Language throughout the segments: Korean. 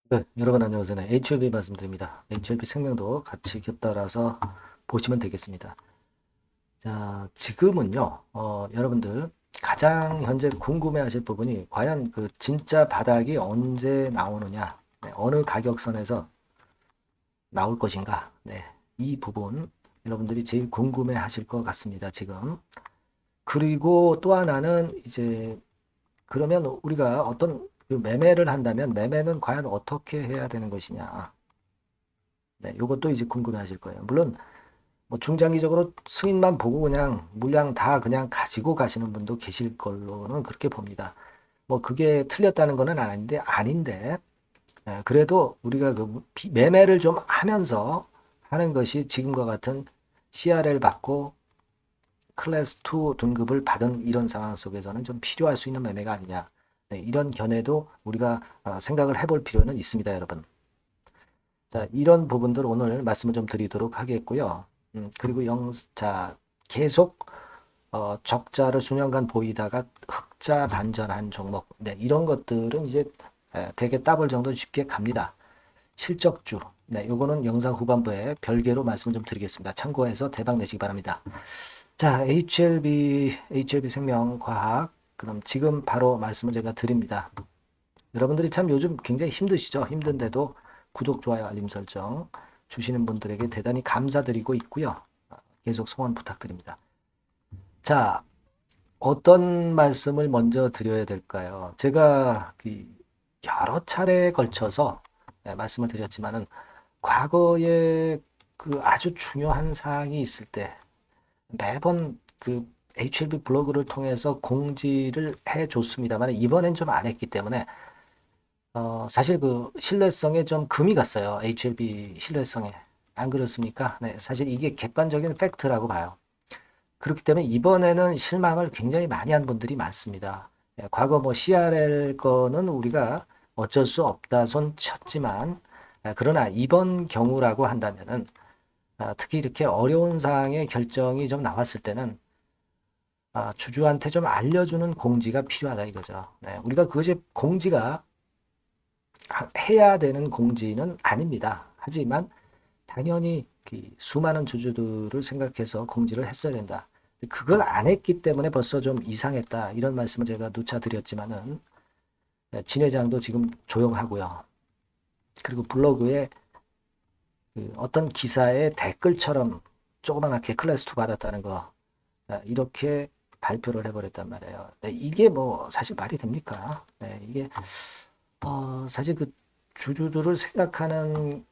네, 여러분 안녕하세요. 네, HLB 말씀드립니다. HLB 생명도 같이 곁들여서 보시면 되겠습니다. 자, 지금은요, 여러분들 가장 현재 궁금해하실 부분이 과연 그 진짜 바닥이 언제 나오느냐, 네, 어느 가격선에서 나올 것인가, 네, 이 부분 여러분들이 제일 궁금해하실 것 같습니다. 지금. 그리고 또 하나는 이제 그러면 우리가 어떤 그 매매를 한다면 매매는 과연 어떻게 해야 되는 것이냐. 네, 요것도 이제 궁금해 하실 거예요. 물론, 뭐 중장기적으로 승인만 보고 그냥 물량 다 그냥 가지고 가시는 분도 계실 걸로는 그렇게 봅니다. 뭐 그게 틀렸다는 거는 아닌데, 그래도 우리가 그 매매를 좀 하면서 하는 것이 지금과 같은 CRL 받고 클래스 2 등급을 받은 이런 상황 속에서는 좀 필요할 수 있는 매매가 아니냐. 네, 이런 견해도 우리가 생각을 해볼 필요는 있습니다, 여러분. 자, 이런 부분들 오늘 말씀을 좀 드리도록 하겠고요. 그리고 자, 계속 적자를 수년간 보이다가 흑자 반전한 종목, 네, 이런 것들은 이제 되게 따볼 정도 쉽게 갑니다. 실적주, 네, 요거는 영상 후반부에 별개로 말씀을 좀 드리겠습니다. 참고해서 대박 내시기 바랍니다. 자, HLB 생명과학, 그럼 지금 바로 말씀을 제가 드립니다. 여러분들이 참 요즘 굉장히 힘드시죠? 힘든데도 구독, 좋아요, 알림 설정 주시는 분들에게 대단히 감사드리고 있고요. 계속 소원 부탁드립니다. 자, 어떤 말씀을 먼저 드려야 될까요? 제가 여러 차례에 걸쳐서 말씀을 드렸지만은 과거에 그 아주 중요한 사항이 있을 때 매번 그 HLB 블로그를 통해서 공지를 해 줬습니다만 이번엔 좀 안 했기 때문에 사실 그 신뢰성에 좀 금이 갔어요. HLB 신뢰성에. 안 그렇습니까? 네, 사실 이게 객관적인 팩트라고 봐요. 그렇기 때문에 이번에는 실망을 굉장히 많이 한 분들이 많습니다. 과거 뭐 CRL 거는 우리가 어쩔 수 없다 손 쳤지만, 그러나 이번 경우라고 한다면은, 특히 이렇게 어려운 사항의 결정이 좀 나왔을 때는, 주주한테 좀 알려주는 공지가 필요하다 이거죠. 네, 우리가 그것이 공지가 해야 되는 공지는 아닙니다. 하지만 당연히 그 수많은 주주들을 생각해서 공지를 했어야 된다. 그걸 안 했기 때문에 벌써 좀 이상했다. 이런 말씀을 제가 누차 드렸지만은 진 회장도 지금 조용하고요. 그리고 블로그에 그 어떤 기사의 댓글처럼 조그맣게 클래스 2 받았다는 거 이렇게 발표를 해버렸단 말이에요. 네, 이게 뭐 사실 말이 됩니까? 네, 이게 사실 그 주주들을 생각하는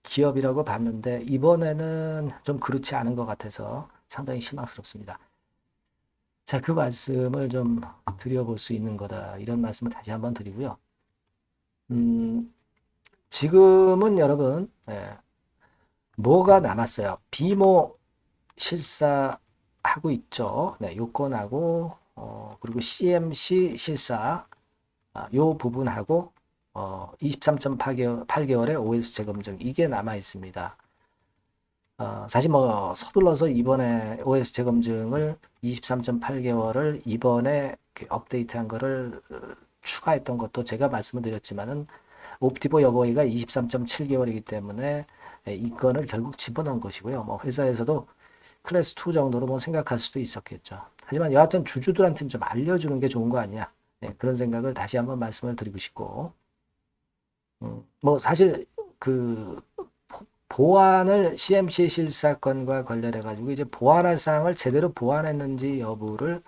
기업이라고 봤는데 이번에는 좀 그렇지 않은 것 같아서 상당히 실망스럽습니다. 자, 그 말씀을 좀 드려볼 수 있는 거다. 이런 말씀을 다시 한번 드리고요. 음, 지금은 여러분, 뭐가 남았어요? 비모 실사하고 있죠. 네, 요건하고, 그리고 CMC 실사, 요 부분하고, 23.8개월의 OS 재검증, 이게 남아 있습니다. 사실 뭐 서둘러서 이번에 OS 재검증을 23.8개월을 이번에 업데이트한 거를 추가했던 것도 제가 말씀을 드렸지만은 옵티보 여보이가 23.7개월이기 때문에 이 건을 결국 집어넣은 것이고요. 뭐 회사에서도 클래스 2 정도로 뭐 생각할 수도 있었겠죠. 하지만 여하튼 주주들한테는 좀 알려주는 게 좋은 거 아니냐. 네, 그런 생각을 다시 한번 말씀을 드리고 싶고, 뭐 사실 그 보완을 CMC 실사건과 관련해 가지고 이제 보완할 사항을 제대로 보완했는지 여부를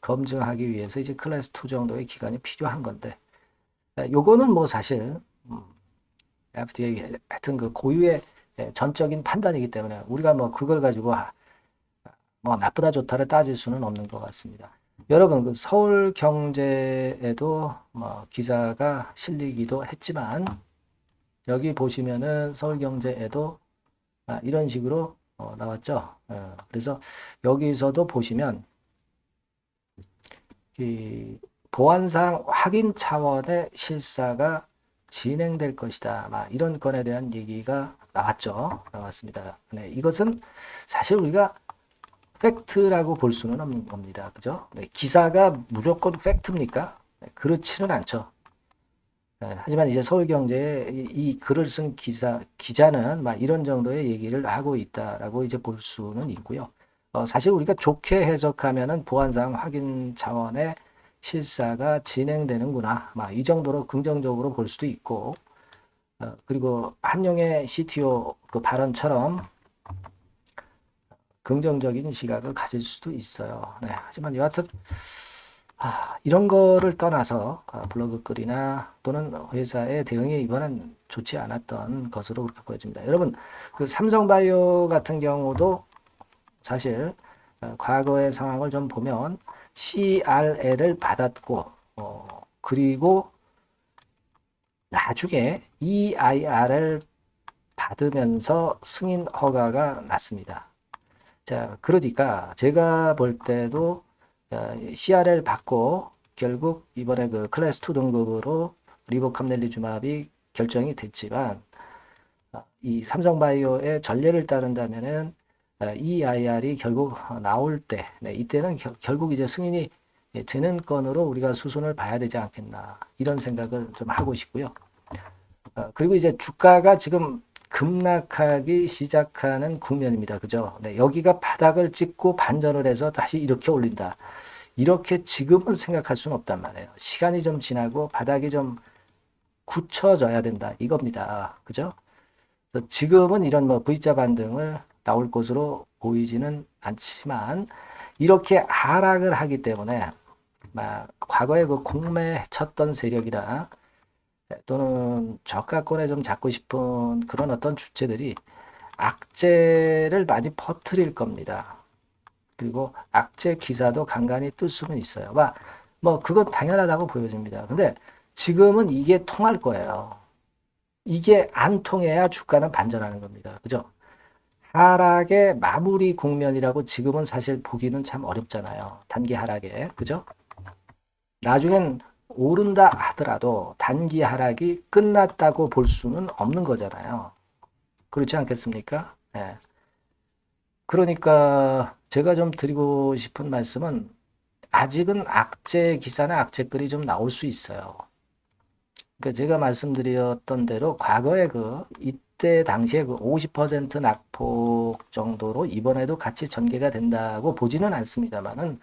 검증하기 위해서 이제 클래스 2 정도의 기간이 필요한 건데, 요거는 뭐 사실 FDA 하여튼 그 고유의 전적인 판단이기 때문에 우리가 뭐 그걸 가지고 뭐 나쁘다 좋다를 따질 수는 없는 것 같습니다. 여러분 그 서울경제에도 뭐 기사가 실리기도 했지만 여기 보시면은 서울경제에도 이런 식으로 나왔죠. 그래서 여기서도 보시면 이 보안상 확인 차원의 실사가 진행될 것이다. 이런 건에 대한 얘기가 나왔습니다. 네, 이것은 사실 우리가 팩트라고 볼 수는 없는 겁니다. 그죠? 네, 기사가 무조건 팩트입니까? 네, 그렇지는 않죠. 하지만 이제 서울경제에 이 글을 쓴 기자는 막 이런 정도의 얘기를 하고 있다라고 이제 볼 수는 있고요. 사실 우리가 좋게 해석하면은 보안상 확인 차원의 실사가 진행되는구나. 막 이 정도로 긍정적으로 볼 수도 있고, 그리고 한용의 CTO 그 발언처럼 긍정적인 시각을 가질 수도 있어요. 네, 하지만 여하튼 이런 거를 떠나서 블로그 글이나 또는 회사의 대응이 이번엔 좋지 않았던 것으로 그렇게 보여집니다. 여러분, 그 삼성바이오 같은 경우도 사실 과거의 상황을 좀 보면 CRL을 받았고 그리고 나중에 EIR을 받으면서 승인 허가가 났습니다. 자, 그러니까 제가 볼 때도 CRL 받고 결국 이번에 그 클래스 2 등급으로 리보캄넬리주마블이 결정이 됐지만 이 삼성바이오의 전례를 따른다면은 EIR이 결국 나올 때, 네, 이때는 결국 이제 승인이 되는 건으로 우리가 수순을 봐야 되지 않겠나 이런 생각을 좀 하고 싶고요. 그리고 이제 주가가 지금 급락하기 시작하는 국면입니다. 그죠? 네, 여기가 바닥을 찍고 반전을 해서 다시 이렇게 올린다. 이렇게 지금은 생각할 수는 없단 말이에요. 시간이 좀 지나고 바닥이 좀 굳혀져야 된다. 이겁니다. 그죠? 그래서 지금은 이런 뭐 V자 반등을 나올 것으로 보이지는 않지만 이렇게 하락을 하기 때문에 막 과거에 그 공매쳤던 세력이나 또는 저가권에 좀 잡고 싶은 그런 어떤 주체들이 악재를 많이 퍼뜨릴 겁니다. 그리고 악재 기사도 간간히 뜰 수는 있어요. 뭐 그건 당연하다고 보여집니다. 근데 지금은 이게 통할 거예요. 이게 안 통해야 주가는 반전하는 겁니다. 그죠? 하락의 마무리 국면이라고 지금은 사실 보기는 참 어렵잖아요. 단기 하락에. 그죠? 나중엔 오른다 하더라도 단기 하락이 끝났다고 볼 수는 없는 거잖아요. 그렇지 않겠습니까? 예. 그러니까 제가 좀 드리고 싶은 말씀은 아직은 악재 기사나 악재 글이 좀 나올 수 있어요. 그러니까 제가 말씀드렸던 대로 과거에 이때 당시에 그 50% 낙폭 정도로 이번에도 같이 전개가 된다고 보지는 않습니다만은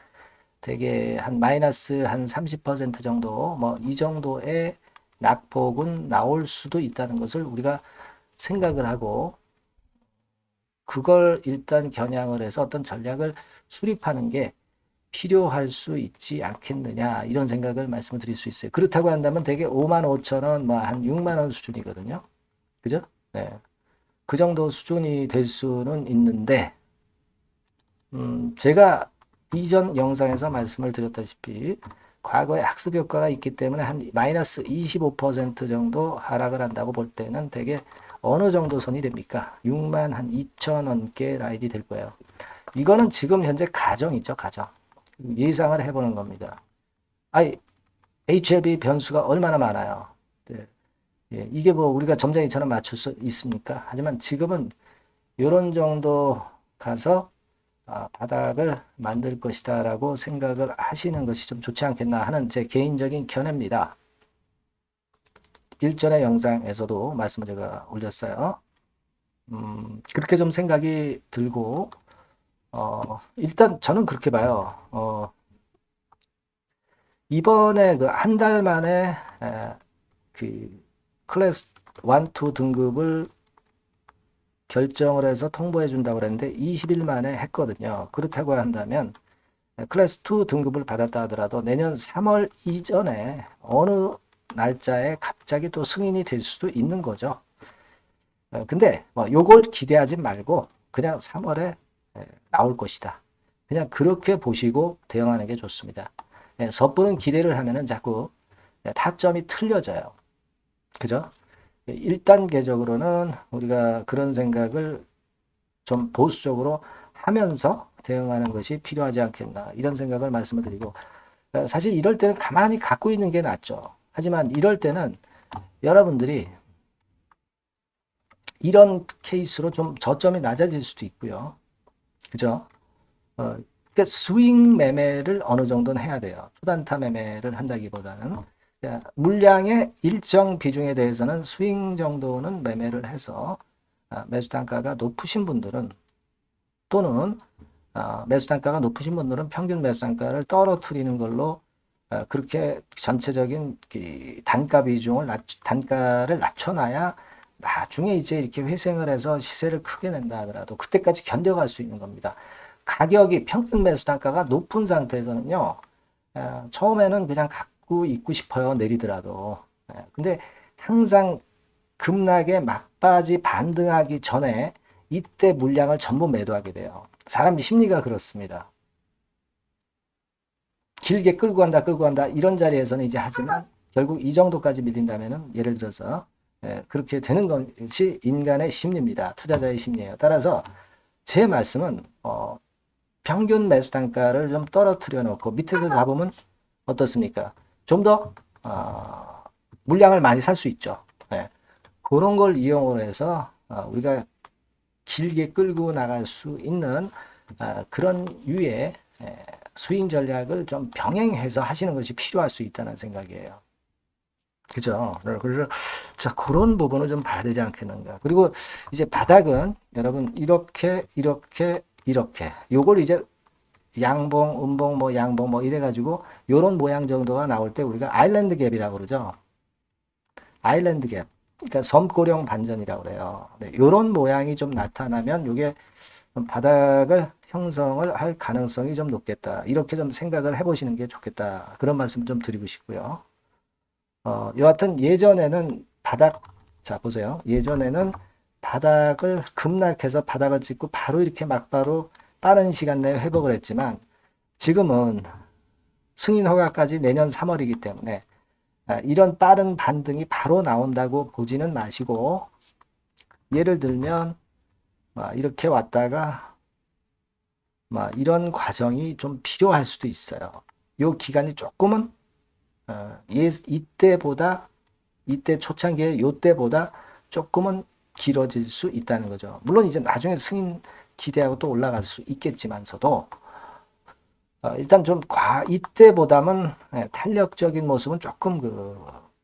되게 한 마이너스 한 30% 정도 뭐 이 정도의 낙폭은 나올 수도 있다는 것을 우리가 생각을 하고 그걸 일단 겨냥을 해서 어떤 전략을 수립하는 게 필요할 수 있지 않겠느냐 이런 생각을 말씀을 드릴 수 있어요. 그렇다고 한다면 대개 5만 5천 원, 한 6만 원 수준이거든요. 그죠? 네. 그 정도 수준이 될 수는 있는데 제가 이전 영상에서 말씀을 드렸다시피 과거에 학습 효과가 있기 때문에 한 마이너스 25% 정도 하락을 한다고 볼 때는 대개 어느 정도 선이 됩니까? 6만 한 2천 원께 라인이 될 거예요. 이거는 지금 현재 가정이죠, 가정. 예상을 해보는 겁니다. HLB 변수가 얼마나 많아요. 네. 예, 이게 뭐 우리가 점쟁이처럼 맞출 수 있습니까? 하지만 지금은 이런 정도 가서 바닥을 만들 것이다라고 생각을 하시는 것이 좀 좋지 않겠나 하는 제 개인적인 견해입니다. 일전의 영상에서도 말씀을 제가 올렸어요. 그렇게 좀 생각이 들고 일단 저는 그렇게 봐요. 이번에 그 한 달 만에 그 클래스 1, 2 등급을 결정을 해서 통보해 준다고 그랬는데 20일 만에 했거든요. 그렇다고 한다면 클래스 2 등급을 받았다 하더라도 내년 3월 이전에 어느 날짜에 갑자기 또 승인이 될 수도 있는 거죠. 근데 뭐 요걸 기대하지 말고 그냥 3월에 나올 것이다. 그냥 그렇게 보시고 대응하는 게 좋습니다. 섣부른 기대를 하면은 자꾸 타점이 틀려져요. 그죠? 1단계적으로는 우리가 그런 생각을 좀 보수적으로 하면서 대응하는 것이 필요하지 않겠나 이런 생각을 말씀을 드리고 사실 이럴 때는 가만히 갖고 있는 게 낫죠. 하지만 이럴 때는 여러분들이 이런 케이스로 좀 저점이 낮아질 수도 있고요. 그죠? 그러니까 스윙 매매를 어느 정도는 해야 돼요. 초단타 매매를 한다기보다는 자, 물량의 일정 비중에 대해서는 스윙 정도는 매매를 해서 매수 단가가 높으신 분들은 또는 매수 단가가 높으신 분들은 평균 매수 단가를 떨어뜨리는 걸로 그렇게 전체적인 단가 비중을 단가를 낮춰놔야 나중에 이제 이렇게 회생을 해서 시세를 크게 낸다 하더라도 그때까지 견뎌갈 수 있는 겁니다. 가격이 평균 매수 단가가 높은 상태에서는요, 처음에는 그냥 갖고 있고 싶어요, 내리더라도. 근데 항상 급락에 막바지 반등하기 전에 이때 물량을 전부 매도하게 돼요. 사람 심리가 그렇습니다. 길게 끌고 간다 이런 자리에서는 이제 하지만 결국 이 정도까지 밀린다면은 예를 들어서 그렇게 되는 것이 인간의 심리입니다. 투자자의 심리예요. 따라서 제 말씀은 평균 매수 단가를 좀 떨어뜨려 놓고 밑에서 잡으면 어떻습니까? 좀 더 물량을 많이 살 수 있죠. 그런 걸 이용을 해서 우리가 길게 끌고 나갈 수 있는 그런 유의 스윙 전략을 좀 병행해서 하시는 것이 필요할 수 있다는 생각이에요. 그죠? 그래서 자, 그런 부분을 좀 봐야 되지 않겠는가. 그리고 이제 바닥은 여러분 이렇게 요걸 이제 양봉, 음봉, 뭐 양봉 뭐 이래 가지고 요런 모양 정도가 나올 때 우리가 아일랜드 갭이라고 그러죠. 아일랜드 갭. 그러니까 섬고령 반전이라고 그래요. 네, 요런 모양이 좀 나타나면 요게 바닥을 형성을 할 가능성이 좀 높겠다. 이렇게 좀 생각을 해보시는 게 좋겠다. 그런 말씀 좀 드리고 싶고요. 여하튼 예전에는 자, 보세요. 예전에는 바닥을 급락해서 바닥을 찍고 바로 이렇게 막바로 빠른 시간 내에 회복을 했지만 지금은 승인 허가까지 내년 3월이기 때문에 이런 빠른 반등이 바로 나온다고 보지는 마시고 예를 들면 이렇게 왔다가 이런 과정이 좀 필요할 수도 있어요. 요 기간이 조금은 이때 초창기에 요때보다 조금은 길어질 수 있다는 거죠. 물론 이제 나중에 승인 기대하고 또 올라갈 수 있겠지만서도 일단 좀 이때보다는 탄력적인 모습은 조금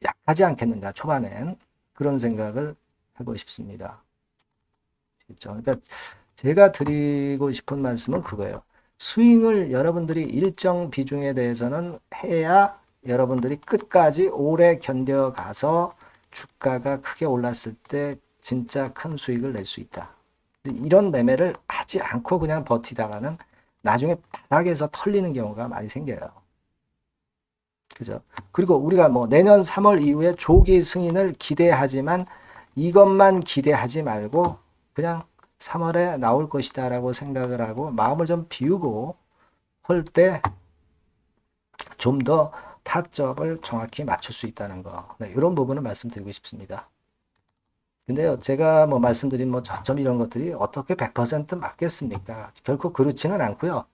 약하지 않겠는가 초반엔 그런 생각을 해보고 싶습니다. 그렇죠? 그러니까 제가 드리고 싶은 말씀은 그거예요. 스윙을 여러분들이 일정 비중에 대해서는 해야 여러분들이 끝까지 오래 견뎌가서 주가가 크게 올랐을 때 진짜 큰 수익을 낼 수 있다. 이런 매매를 하지 않고 그냥 버티다가는 나중에 바닥에서 털리는 경우가 많이 생겨요. 그죠? 그리고 우리가 뭐 내년 3월 이후에 조기 승인을 기대하지만 이것만 기대하지 말고 그냥 3월에 나올 것이다 라고 생각을 하고 마음을 좀 비우고 할 때 좀 더 타점을 정확히 맞출 수 있다는 거. 네, 이런 부분을 말씀드리고 싶습니다. 근데요, 제가 뭐 말씀드린 뭐 저점 이런 것들이 어떻게 100% 맞겠습니까? 결코 그렇지는 않고요.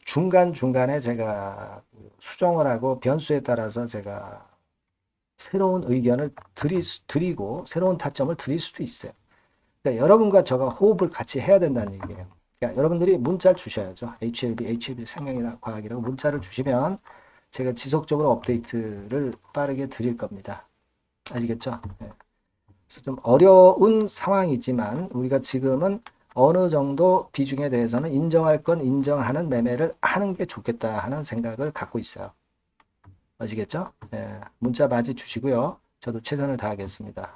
중간중간에 제가 수정을 하고 변수에 따라서 제가 새로운 의견을 드리고 새로운 타점을 드릴 수도 있어요. 그러니까 여러분과 저가 호흡을 같이 해야 된다는 얘기예요. 그러니까 여러분들이 문자를 주셔야죠. HLB 생명이나 과학이라고 문자를 주시면 제가 지속적으로 업데이트를 빠르게 드릴 겁니다. 아시겠죠? 네. 그래서 좀 어려운 상황이지만 우리가 지금은 어느 정도 비중에 대해서는 인정할 건 인정하는 매매를 하는 게 좋겠다 하는 생각을 갖고 있어요. 아시겠죠? 네. 문자 맞이 주시고요. 저도 최선을 다하겠습니다.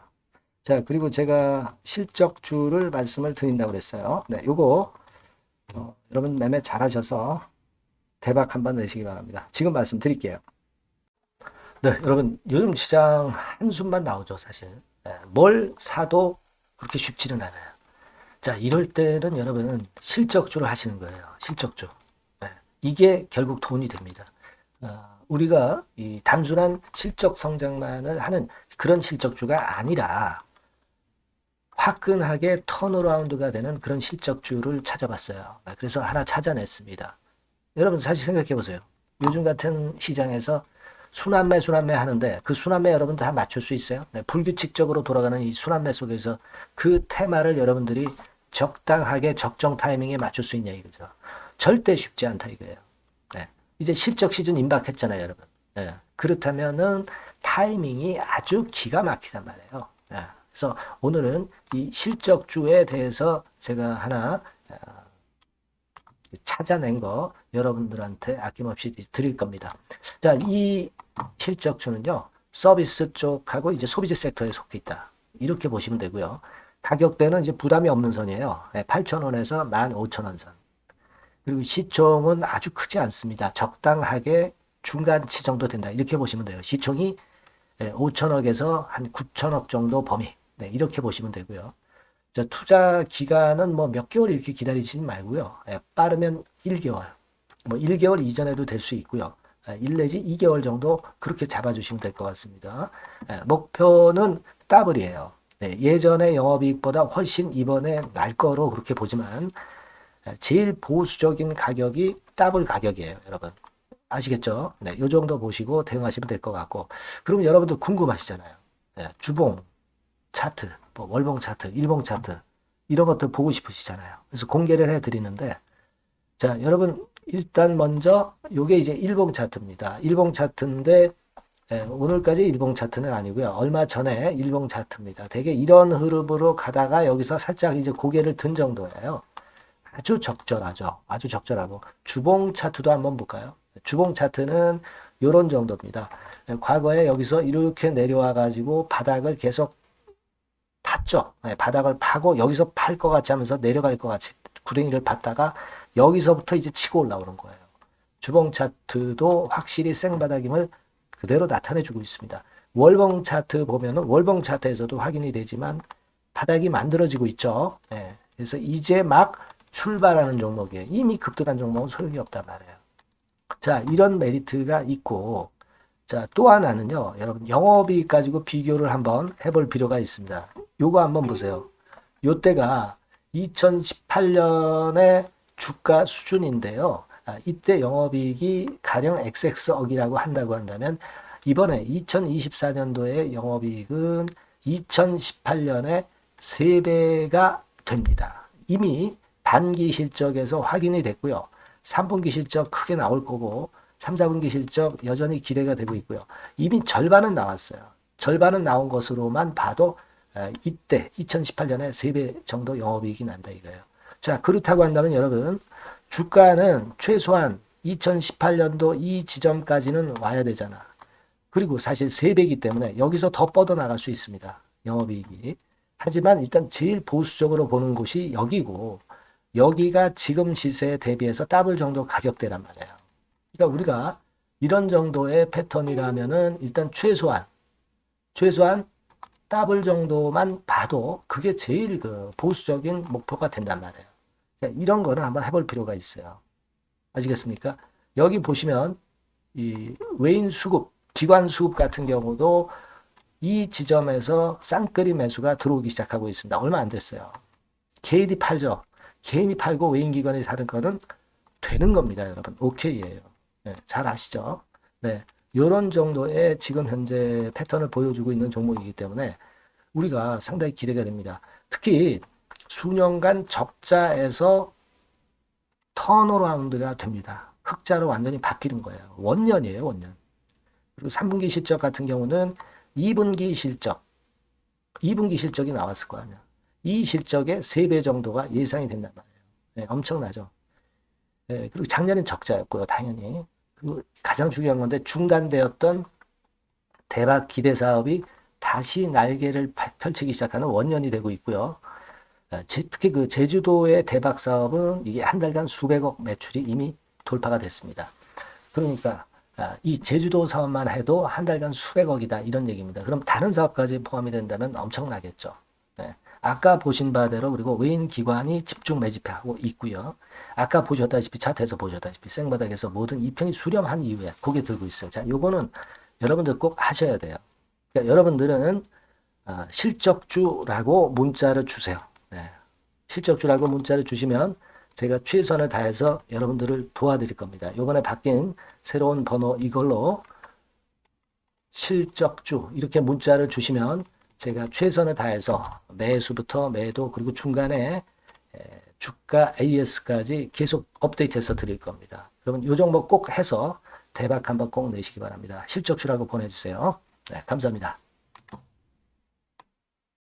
자, 그리고 제가 실적주를 말씀을 드린다고 그랬어요. 네, 요거 여러분 매매 잘하셔서 대박 한번 내시기 바랍니다. 지금 말씀드릴게요. 네, 여러분 요즘 시장 한숨만 나오죠, 사실. 네, 뭘 사도 그렇게 쉽지는 않아요. 자, 이럴 때는 여러분은 실적주를 하시는 거예요. 실적주. 네, 이게 결국 돈이 됩니다. 우리가 이 단순한 실적 성장만을 하는 그런 실적주가 아니라 화끈하게 턴어라운드가 되는 그런 실적주를 찾아봤어요. 그래서 하나 찾아냈습니다. 여러분 사실 생각해 보세요. 요즘 같은 시장에서 순환매 하는데 그 순환매 여러분 다 맞출 수 있어요? 네, 불규칙적으로 돌아가는 이 순환매 속에서 그 테마를 여러분들이 적당하게 적정 타이밍에 맞출 수 있냐 이거죠. 절대 쉽지 않다 이거예요. 네, 이제 실적 시즌 임박했잖아요, 여러분. 그렇다면은 타이밍이 아주 기가 막히단 말이에요. 그래서 오늘은 이 실적주에 대해서 제가 하나 찾아낸 거 여러분들한테 아낌없이 드릴 겁니다. 자, 이 실적주는요, 서비스 쪽하고 이제 소비재 섹터에 속해 있다. 이렇게 보시면 되고요. 가격대는 이제 부담이 없는 선이에요. 8,000원에서 15,000원 선. 그리고 시총은 아주 크지 않습니다. 적당하게 중간치 정도 된다. 이렇게 보시면 돼요. 시총이 5천억에서 한 9천억 정도 범위. 이렇게 보시면 되고요. 자, 투자 기간은 뭐 몇 개월 이렇게 기다리지 말고요. 빠르면 1개월, 뭐 1개월 이전에도 될 수 있고요. 1 내지 2개월 정도 그렇게 잡아주시면 될 것 같습니다. 목표는 더블이에요. 예전의 영업이익보다 훨씬 이번에 날 거로 그렇게 보지만 제일 보수적인 가격이 더블 가격이에요, 여러분. 아시겠죠? 이 정도 보시고 대응하시면 될 것 같고. 그럼 여러분들 궁금하시잖아요. 주봉 차트, 뭐 월봉 차트, 일봉 차트 이런 것들 보고 싶으시잖아요. 그래서 공개를 해드리는데, 자, 여러분 일단 먼저 요게 이제 일봉 차트입니다. 일봉 차트인데 오늘까지 일봉 차트는 아니고요. 얼마 전에 일봉 차트입니다. 되게 이런 흐름으로 가다가 여기서 살짝 이제 고개를 든 정도예요. 아주 적절하죠. 아주 적절하고. 주봉 차트도 한번 볼까요? 주봉 차트는 이런 정도입니다. 과거에 여기서 이렇게 내려와 가지고 바닥을 계속 팠죠. 바닥을 파고 여기서 팔 것 같이 하면서 내려갈 것 같이 구덩이를 팠다가 여기서부터 이제 치고 올라오는 거예요. 주봉 차트도 확실히 생바닥임을 그대로 나타내주고 있습니다. 월봉 차트 보면은 월봉 차트에서도 확인이 되지만 바닥이 만들어지고 있죠. 그래서 이제 막 출발하는 종목이에요. 이미 급등한 종목은 소용이 없단 말이에요. 자, 이런 메리트가 있고, 자, 또 하나는요, 여러분, 영업이익 가지고 비교를 한번 해볼 필요가 있습니다. 요거 한번 보세요. 요때가 2018년의 주가 수준인데요. 이때 영업이익이 가령 XX억이라고 한다고 한다면, 이번에 2024년도의 영업이익은 2018년에 3배가 됩니다. 이미 단기 실적에서 확인이 됐고요. 3분기 실적 크게 나올 거고 3, 4분기 실적 여전히 기대가 되고 있고요. 이미 절반은 나왔어요. 절반은 나온 것으로만 봐도 이때 2018년에 3배 정도 영업이익이 난다 이거예요. 자, 그렇다고 한다면 여러분 주가는 최소한 2018년도 이 지점까지는 와야 되잖아. 그리고 사실 3배이기 때문에 여기서 더 뻗어나갈 수 있습니다. 영업이익이. 하지만 일단 제일 보수적으로 보는 곳이 여기고 여기가 지금 시세에 대비해서 더블 정도 가격대란 말이에요. 그러니까 우리가 이런 정도의 패턴이라면은 일단 최소한 더블 정도만 봐도 그게 제일 그 보수적인 목표가 된단 말이에요. 그러니까 이런 거는 한번 해볼 필요가 있어요. 아시겠습니까? 여기 보시면 이 외인 수급, 기관 수급 같은 경우도 이 지점에서 쌍끌이 매수가 들어오기 시작하고 있습니다. 얼마 안 됐어요. 개인이 팔죠. 개인이 팔고 외인기관이 사는 거는 되는 겁니다, 여러분. 오케이예요. 잘 아시죠? 이런 정도의 지금 현재 패턴을 보여주고 있는 종목이기 때문에 우리가 상당히 기대가 됩니다. 특히 수년간 적자에서 턴어라운드가 됩니다. 흑자로 완전히 바뀌는 거예요. 원년이에요, 원년. 그리고 3분기 실적 같은 경우는 2분기 실적이 나왔을 거 아니야. 이 실적의 3배 정도가 예상이 된단 말이에요. 엄청나죠. 그리고 작년엔 적자였고요, 당연히. 그리고 가장 중요한 건데 중단되었던 대박 기대 사업이 다시 날개를 펼치기 시작하는 원년이 되고 있고요. 특히 그 제주도의 대박 사업은 이게 한 달간 수백억 매출이 이미 돌파가 됐습니다. 그러니까 이 제주도 사업만 해도 한 달간 수백억이다 이런 얘기입니다. 그럼 다른 사업까지 포함이 된다면 엄청나겠죠. 아까 보신 바대로 그리고 외인 기관이 집중 매집하고 있고요. 아까 보셨다시피 차트에서 보셨다시피 생바닥에서 모든 이평이 수렴한 이후에 고개 들고 있어요. 자, 요거는 여러분들 꼭 하셔야 돼요. 그러니까 여러분들은 실적주라고 문자를 주세요. 실적주라고 문자를 주시면 제가 최선을 다해서 여러분들을 도와드릴 겁니다. 요번에 바뀐 새로운 번호 이걸로 실적주 이렇게 문자를 주시면 제가 최선을 다해서 매수부터 매도 그리고 중간에 주가 AS까지 계속 업데이트해서 드릴 겁니다. 여러분 요 종목 꼭 해서 대박 한번 꼭 내시기 바랍니다. 실적주라고 보내주세요. 네, 감사합니다.